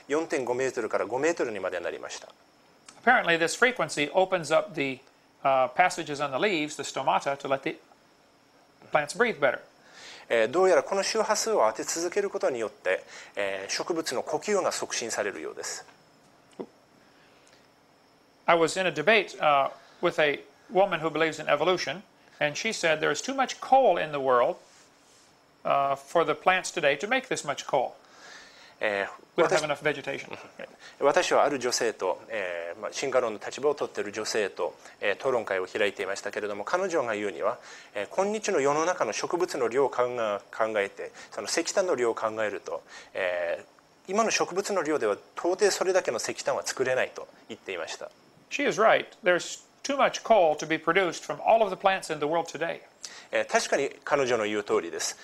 4.5 メートルから5メートルにまでなりました。Apparently, this frequency opens up the passages on the leaves, the stomata, to let the plants breathe better. どうやらこの周波数を当て続けることによって、植物の呼吸が促進されるようです。I was in a debate with a woman who believes in evolution, and she said there is too much coal in the world for the plants today to make this much coal. We don't have enough vegetation. 私はある女性と、進化論の立場を取っている女性と、討論会を開いていましたけれども、彼女が言うには、今日の世の中の植物の量を考えて、その石炭の量を考えると、今の植物の量では到底それだけの石炭は作れないと言っていました。She is right. There's too much coal to be produced from all of the plants in the world today. 確かに彼女の言う通りです。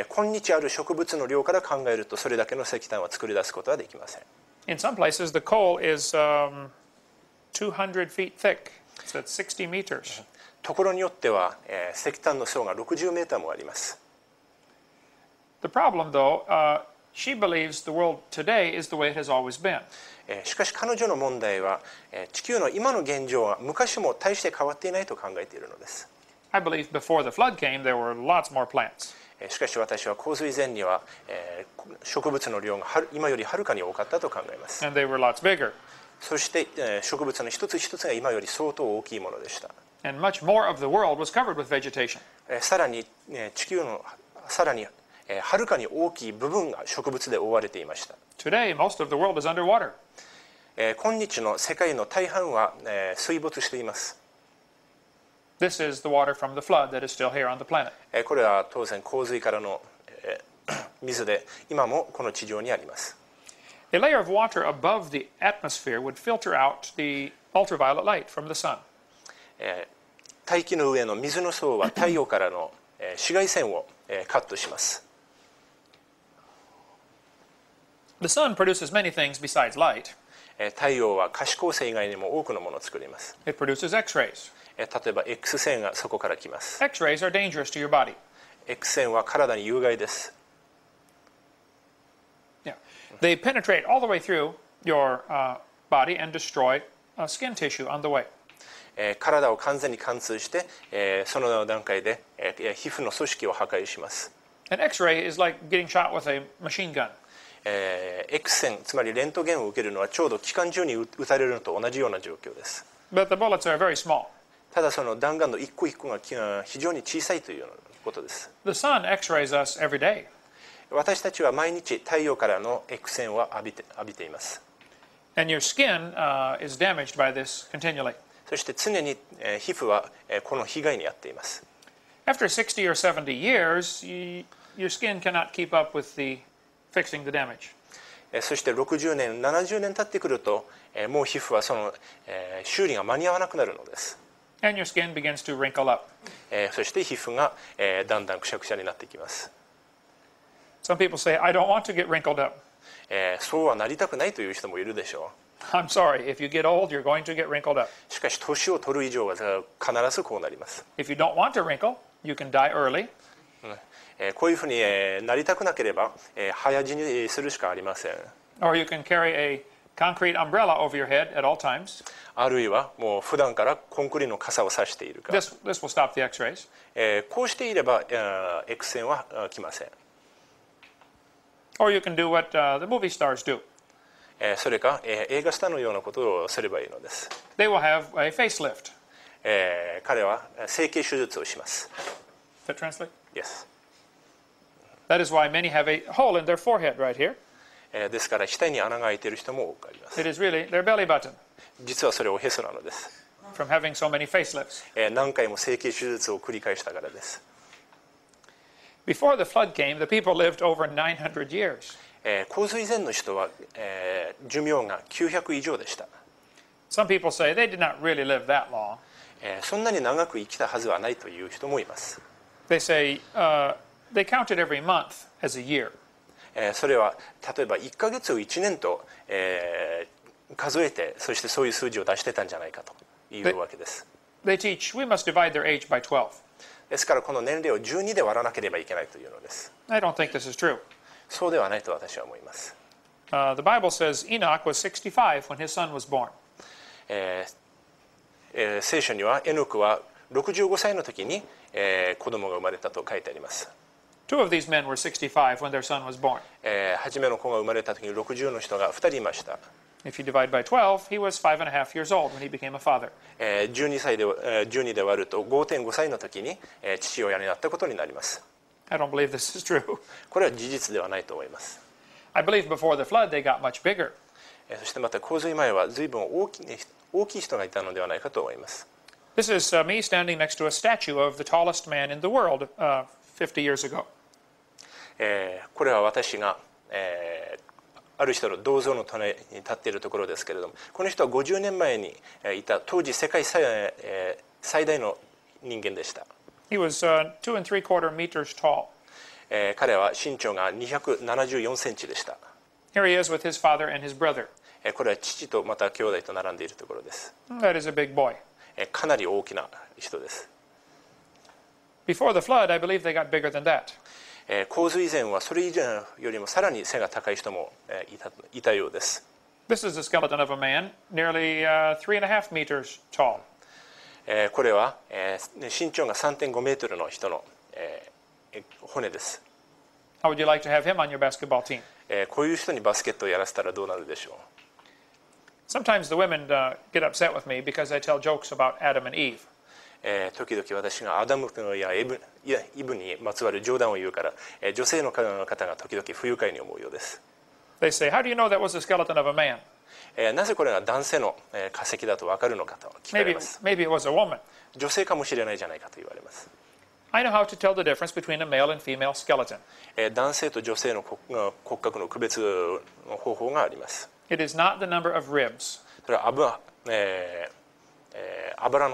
今日ある植物の量から考えるとそれだけの石炭は作り出すことはできません。In some places, the coal is 200 feet thick. So that's 60 meters. ところによっては、石炭の層が60メーターもあります。The problem, though, she believes the world today is the way it has always been. しかし彼女の問題は、地球の今の現状は昔も大して変わっていないと考えているのです。I believe before the flood came, there were lots more plants. しかし私は洪水前には、植物の量が今よりはるかに多かったと考えます。And they were lots bigger. そして、植物の一つ一つが今より相当大きいものでした。And much more of the world was covered with vegetation. さらに、地球のさらに、はるかに大きい部分が植物で覆われていました。Today, most of the world is underwater. 今日の世界の大半は、水没しています。This is the water from the flood that is still here on the planet. これは当然洪水からの、水で今もこの地上にあります。A layer of water above the atmosphere would filter out the ultraviolet light from the sun. 大気の上の水の層は太陽からの紫外線をカットします。The sun produces many things besides light. 太陽は可視光線以外にも多くのものを作ります。It produces X-rays. 例えば X 線がそこから来ます。X-rays are dangerous to your body. X 線は体に有害です。Yeah. They penetrate all the way through your body and destroy skin tissue on the way. 体を完全に貫通して、その段階で、皮膚の組織を破壊します。An X-ray is like getting shot with a machine gun. X 線、つまりレントゲンを受けるのはちょうど機関銃に撃たれるのと同じような状況です。But the bullets are very small. ただその弾丸の一個一個が非常に小さいというようなことです。The sun X-rays us every day. 私たちは毎日太陽からの X 線を浴びています。And your skin is damaged by this continually. そして常に、皮膚は、この被害に遭っています。After 60 or 70 years, your skin cannot keep up with fixing the damage. そして60年、70年経ってくると、もう皮膚はその、修理が間に合わなくなるのです。And your skin begins to wrinkle up. そして皮膚が、だんだんくしゃくしゃになってきます。Some people say, I don't want to get wrinkled up. そうはなりたくないという人もいるでしょう。I'm sorry, if you get old, you're going to get wrinkled up. しかし年を取る以上は必ずこうなります。If you don't want to wrinkle, you can die early. こういうふうになりたくなければ早死にするしかありません。Or you can carry a concrete umbrella over your head at all times. あるいはもう普段からコンクリの傘を差しているか。This will stop the X-rays. こうしていれば X 線は来ません。Or you can do what the movie stars do. それか映画スターのようなことをすればいいのです。They will have a facelift. 彼は整形手術をします。Does that translate? Yes. That is why many have a hole in their forehead right here. ですから額に穴が開いている人も多くあります。It is really their belly button. 実はそれおへそなのです。From having so many facelifts. 何回も整形手術を繰り返したからです。Before the flood came, the people lived over 900 years. 洪水前の人は、寿命が900以上でした。Some people say they did not really live that long. そんなに長く生きたはずはないという人もいます。They say they counted every month as a year. それは例えば1ヶ月を1年と、数えてそしてそういう数字を出してたんじゃないかというわけです。They teach we must divide their age by 12. ですからこの年齢を12で割らなければいけないというのです。I don't think this is true. そうではないと私は思います。The Bible says Enoch was 65 when his son was born. 聖書にはエノクは65歳の時に、子供が生まれたと書いてあります。Two of these men were 65 when their son was born. 初めの子が生まれた時に60の人が2人いました。If you divide by 12, he was 5.5 years old when he became a father. 12で割ると 5.5 歳の時に、父親になったことになります。I don't believe this is true. これは事実ではないと思います。I believe before the flood they got much bigger. そしてまた洪水前は随分大きい人がいたのではないかと思います。This is me standing next to a statue of the tallest man in the world 50 years ago. これは私が、ある人の銅像の隣に立っているところですけれども、この人は50年前にいた当時世界最大の人間でした。He was 2 3/4 meters tall. 彼は身長が274センチでした。Here he is with his father and his brother. これは父とまた兄弟と並んでいるところです。That is a big boy. かなり大きな人です。Before the flood, I believe they got bigger than that. 洪水以前はそれ以前よりもさらに背が高い人もいたようです。This is the skeleton of a man nearly 3.5 meters tall. これは身長が 3.5 メートルの人の骨です。How would you like to have him on your basketball team? こういう人にバスケットをやらせたらどうなるでしょう。Sometimes the women get upset with me because I tell jokes about Adam and Eve. 時々私がアダムやイブにまつわる冗談を言うから、女性の方が時々不愉快に思うようです。They say, "How do you know that was the skeleton of a man?" なぜこれが男性の化石だと分かるのかと聞かれます。Maybe it was a woman. 女性かもしれないじゃないかと言われます。I know how to tell the difference between a male and female skeleton. 男性と女性の骨格の区別の方法があります。It is not the number of ribs. それはあばら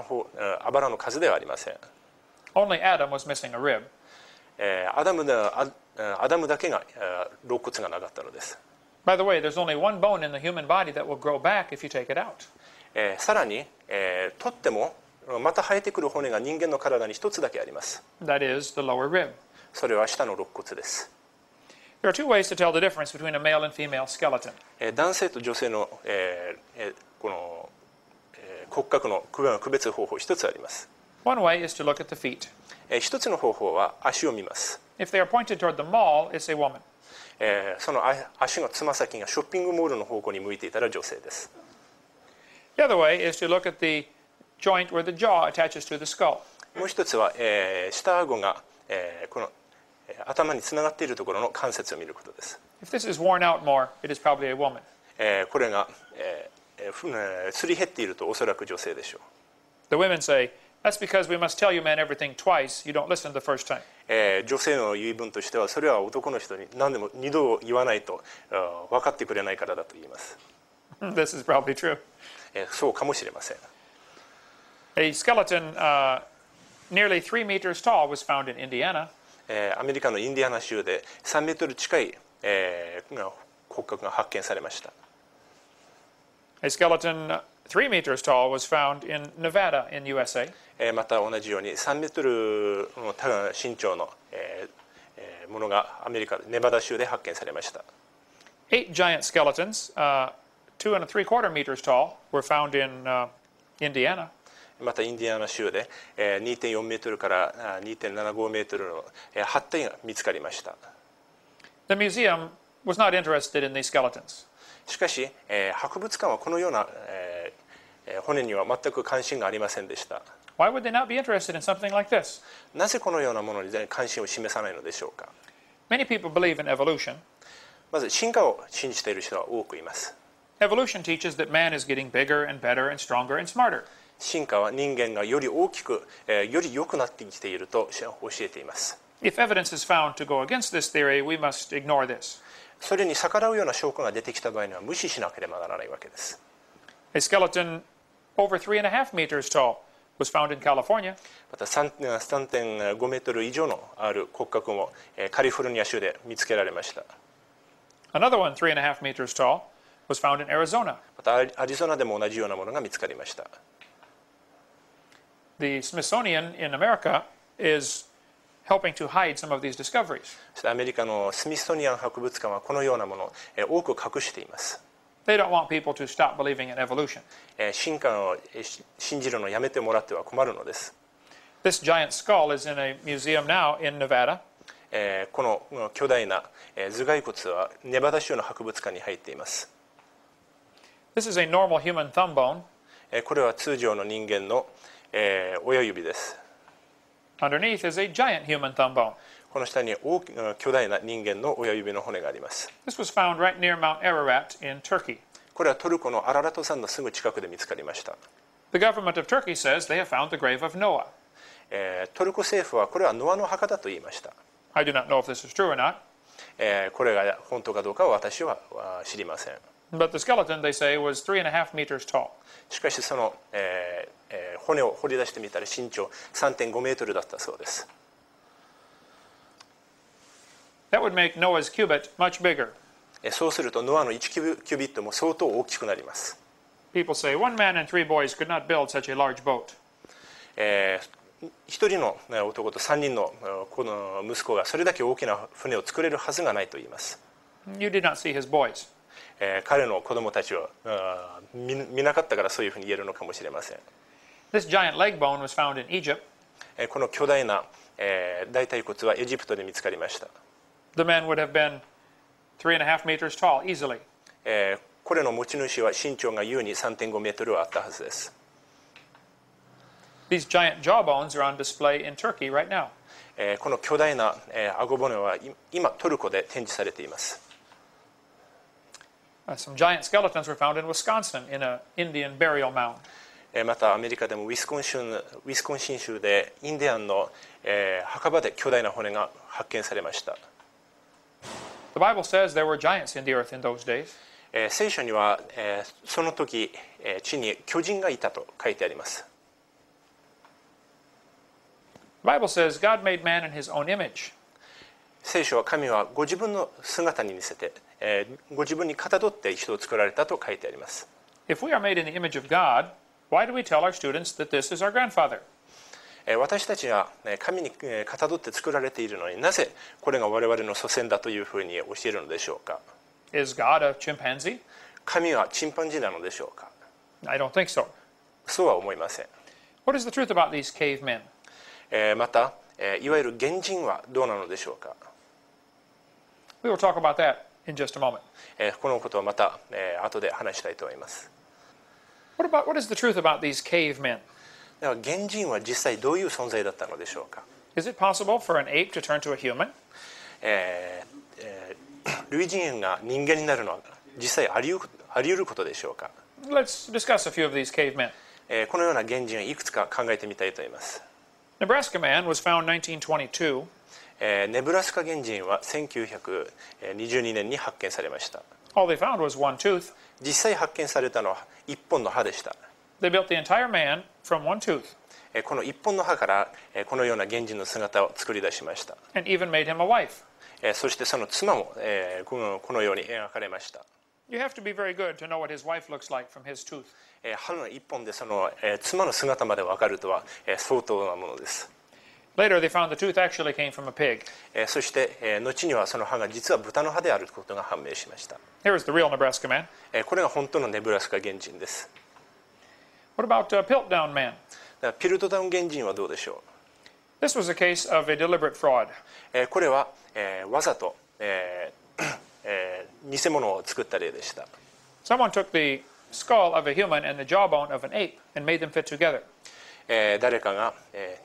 の数ではありません。Only Adam was missing a rib. アダムだけが肋骨がなかったのです。By the way, there's only one bone in the human body that will grow back if you take it out. さらに、取ってもまた生えてくる骨が人間の体に一つだけあります。That is the lower rib. それは下の肋骨です。There are two ways to tell the difference between a male and female skeleton. 男性と女性の、この、骨格の区別方法一つあります。One way is to look at the feet. 一つの方法は足を見ます。If they are pointed toward the mall, it's a woman. その足のつま先がショッピングモールの方向に向いていたら女性です。The other way is to look at the joint where the jaw attaches to the skull. もう一つは、下顎が、この頭につながっているところの関節を見ることです。If this is worn out more, it is probably a woman. これが、すり減っているとおそらく女性でしょう。The women say, "That's because we must tell you men everything twice. You don't listen the first time." 女性の言い分としてはそれは男の人に何でも二度言わないと分かってくれないからだと言います。This is probably true. そうかもしれません。A skeleton nearly 3 meters tall was found in Indiana. アメリカのインディアナ州で3メートル近い、骨格が発見されました。A skeleton 3 meters tall was found in Nevada in USA. また同じように3メートルの身長のものがアメリカネバダ州で発見されました。 8 giant skeletons, 2 3/4 meters tall, were found in Indiana. またインディアナ州で 2.4 メートルから 2.75 メートルの8体が見つかりました。 The museum was not interested in these skeletons. しかし、博物館はこのような、骨には全く関心がありませんでした。Why would they not be interested in something like this? なぜこのようなものに関心を示さないのでしょうか。 Many people believe in evolution. まず進化を信じている人は多くいます。 Evolution teaches that man is getting bigger and better and stronger and smarter. 進化は人間がより大きく、より良くなってきていると教えています。 If evidence is found to go against this theory, we must ignore this. それに逆らうような証拠が出てきた場合には無視しなければならないわけです。 A skeleton over 3.5 meters tall was found in California. また 3.5 メートル以上のある骨格もカリフォルニア州で見つけられました。 Another one, 3.5 meters tall, was found in Arizona. またアリゾナでも同じようなものが見つかりました。 The Smithsonian in America is helping to hide some of these discoveries. そしてアメリカのスミソニアン博物館はこのようなものを多く隠しています。They don't want people to stop believing in evolution. 進化を信じるのをやめてもらっては困るのです。This giant skull is in a museum now in Nevada. この巨大な頭蓋骨はネバダ州の博物館に入っています。This is a normal human thumb bone. これは通常の人間の親指です。Underneath is a giant human thumb bone. この下に巨大な人間の親指の骨があります。This was found right near Mount Ararat in Turkey. これはトルコのアララト山のすぐ近くで見つかりました。The government of Turkey says they have found the grave of Noah. トルコ政府はこれはノアの墓だと言いました。I do not know if this is true or not. これが本当かどうかは私は知りません。But the skeleton, they say, was 3.5 meters tall. しかしその、骨を掘り出してみたら身長 3.5 メートルだったそうです。That would make Noah's cubit much bigger. そうするとノアの1キュビットも相当大きくなります。People say one man and 3 boys could not build such a large boat. 一人の男と3人のこの息子がそれだけ大きな船を作れるはずがないと言います。You did not see his boys. 彼の子供たちを見なかったからそういうふうに言えるのかもしれません。This giant leg bone was found in Egypt. この巨大な大腿骨はエジプトで見つかりました。The man would have been 3.5 meters tall easily. これの持ち主は身長が優に 3.5 メートルはあったはずです。These giant jawbones are on display in Turkey right now. この巨大な顎骨は今トルコで展示されています。Some giant skeletons were found in Wisconsin in an Indian burial mound. またアメリカでもウィスコンシン州でインディアンの墓場で巨大な骨が発見されました。The Bible says there were giants in the earth in those days. 聖書にはその時地に巨人がいたと書いてあります。The Bible says God made man in his own image. 聖書は神はご自分の姿に似せてご自分にかたどって人を作られたと書いてあります。If we are made in the image of God, why do we tell our students that this is our grandfather? 私たちは神にかたどって作られているのになぜこれが我々の祖先だというふうに教えるのでしょうか。Is God a chimpanzee? 神はチンパンジーなのでしょうか。 I don't think so. そうは思いません。 What is the truth about these cavemen? またいわゆる原人はどうなのでしょうか。 We will talk about that in just a moment. このことはまた後で話したいと思います。What is the truth about these cavemen? では原人は実際どういう存在だったのでしょうか。 Is it possible for an ape to turn to a human? 類人猿が人間になるのは実際あり得ることでしょうか。 Let's discuss a few of these cavemen. このような原人をいくつか考えてみたいと思います。 Nebraska man was found 1922. ネブラスカ原人は1922年に発見されました。 All they found was one tooth. 実際発見されたのは一本の歯でした。 They built the entire man from one tooth この一本の歯からこのような原人の姿を作り出しました。 and even made him a wife. そしてその妻もこのように描かれました。 You have to be very good to know what his wife looks like from his tooth. 歯の一本でその妻の姿まで分かるとは相当なものです。 Later, they found the tooth actually came from a pig. そして後にはその歯が実は豚の歯であることが判明しました。 Here is the real Nebraska man. これが本当のネブラスカ原人です。 What about Piltdown man? ピルトダウン原人はどうでしょ This was a case of a deliberate fraud. う。これはわざと偽物を作った例でした。 Someone took the skull of a human and the jawbone of an ape and made them fit together. 誰かが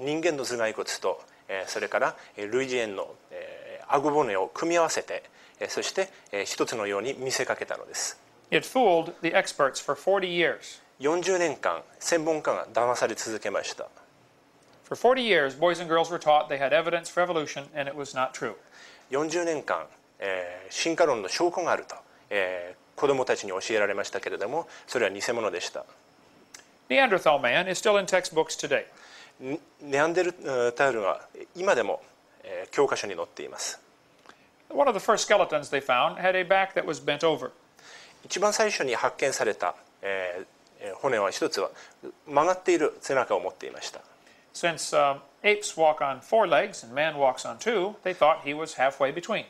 人間の頭蓋骨とそれから類人猿の顎骨を組み合わせてそして一つのように見せかけたのです。 It fooled the experts for 40 years. 40年間専門家が騙され続けました。 For 40 years, boys and girls were taught they had evidence for evolution and it was not true. 40年間進化論の証拠があると子どもたちに教えられましたけれどもそれは偽物でした。 Neanderthal man is still in textbooks today. ネアンデルタールは今でも教科書に載っています。 One of the first skeletons they found had a back that was bent over. 一番最初に発見された骨は一つは曲がっている背中を持っていました。Since apes walk on 4 legs and man walks on 2, they thought he was halfway between.